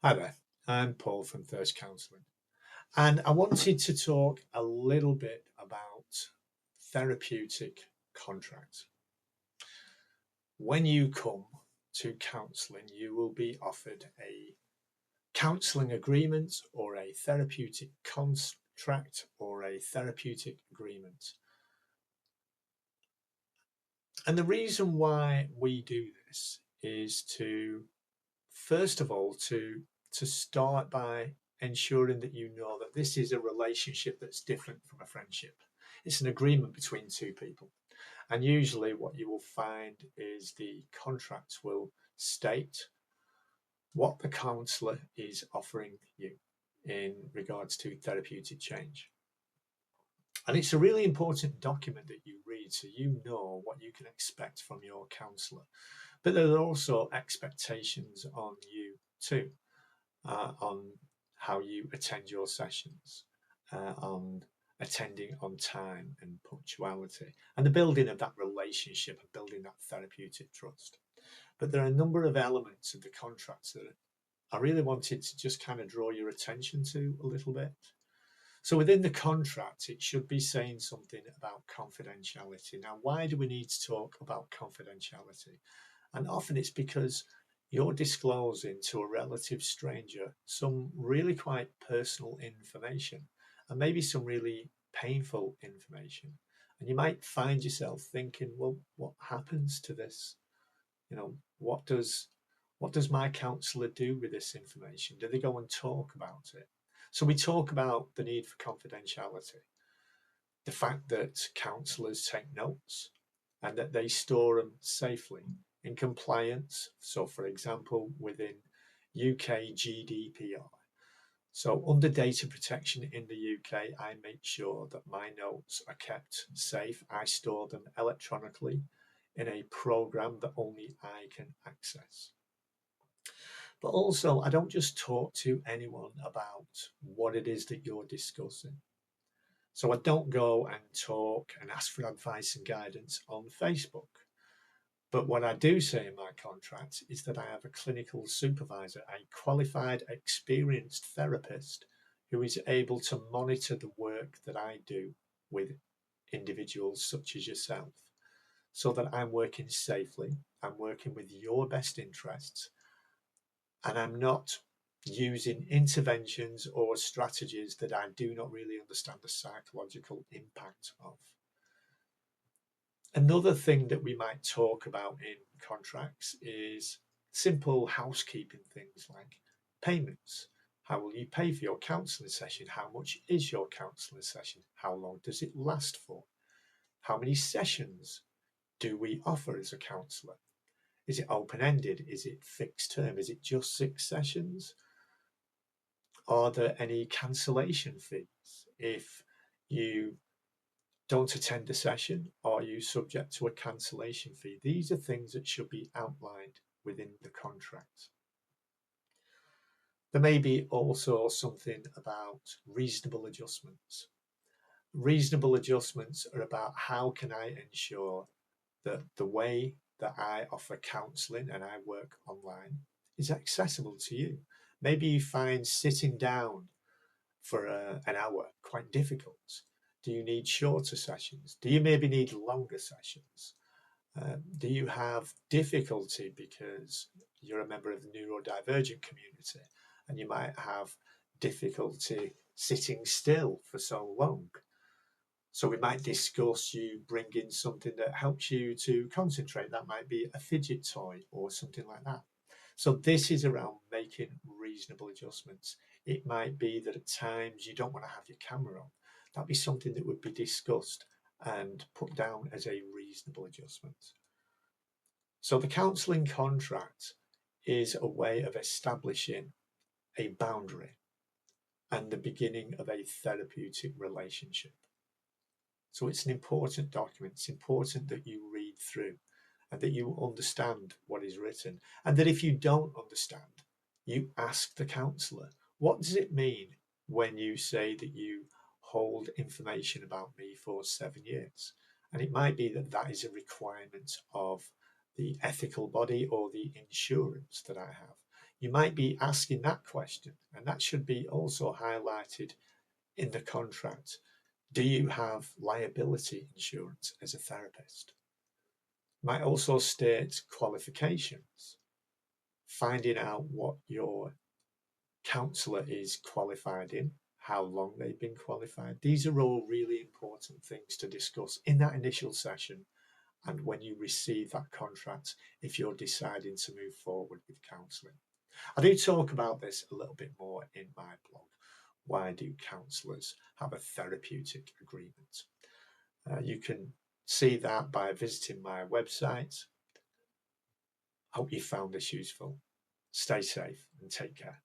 Hi there, I'm Paul from Thirsk Counselling, and I wanted to talk a little bit about therapeutic contracts. When you come to counselling, you will be offered a counselling agreement or a therapeutic contract or a therapeutic agreement. And the reason why we do this is to, first of all, to start by ensuring that you know that this is a relationship that's different from a friendship. It's an agreement between two people. And usually, what you will find is the contract will state what the counsellor is offering you in regards to therapeutic change. And it's a really important document that you read so you know what you can expect from your counsellor. But there are also expectations on you too, on how you attend your sessions, on attending on time and punctuality, and the building of that relationship and building that therapeutic trust. But there are a number of elements of the contracts that I really wanted to just kind of draw your attention to a little bit. So within the contract, it should be saying something about confidentiality. Now, why do we need to talk about confidentiality? And often it's because you're disclosing to a relative stranger some really quite personal information and maybe some really painful information. And you might find yourself thinking, well, what happens to this? You know, what does my counsellor do with this information? Do they go and talk about it? So we talk about the need for confidentiality, the fact that counsellors take notes and that they store them safely in compliance. So, for example, within UK GDPR. So, under data protection in the UK, I make sure that my notes are kept safe. I store them electronically in a program that only I can access. But also, I don't just talk to anyone about what it is that you're discussing. So I don't go and talk and ask for advice and guidance on Facebook. But what I do say in my contract is that I have a clinical supervisor, a qualified, experienced therapist who is able to monitor the work that I do with individuals such as yourself so that I'm working safely, I'm working with your best interests, and I'm not using interventions or strategies that I do not really understand the psychological impact of. Another thing that we might talk about in contracts is simple housekeeping things like payments. How will you pay for your counselling session? How much is your counselling session? How long does it last for? How many sessions do we offer as a counsellor? Is it open-ended? Is it fixed term? Is it just 6 sessions? Are there any cancellation fees? If you don't attend a session, are you subject to a cancellation fee? These are things that should be outlined within the contract. There may be also something about reasonable adjustments. Reasonable adjustments are about how can I ensure that the way that I offer counselling and I work online is accessible to you. Maybe you find sitting down for an hour quite difficult. Do you need shorter sessions? Do you maybe need longer sessions? Do you have difficulty because you're a member of the neurodivergent community and you might have difficulty sitting still for so long? So we might discuss you bringing something that helps you to concentrate. That might be a fidget toy or something like that. So this is around making reasonable adjustments. It might be that at times you don't want to have your camera on. That'd be something that would be discussed and put down as a reasonable adjustment. So the counselling contract is a way of establishing a boundary and the beginning of a therapeutic relationship. So it's an important document. It's important that you read through and that you understand what is written. And that if you don't understand, you ask the counsellor, what does it mean when you say that you hold information about me for 7 years? And it might be that that is a requirement of the ethical body or the insurance that I have. you might be asking that question, and that should be also highlighted in the contract. Do you have liability insurance as a therapist? Might also state qualifications, finding out what your counsellor is qualified in, how long they've been qualified. These are all really important things to discuss in that initial session and when you receive that contract if you're deciding to move forward with counselling. I do talk about this a little bit more in my blog. Why do counsellors have a therapeutic agreement? You can see that by visiting my website. Hope you found this useful. Stay safe and take care.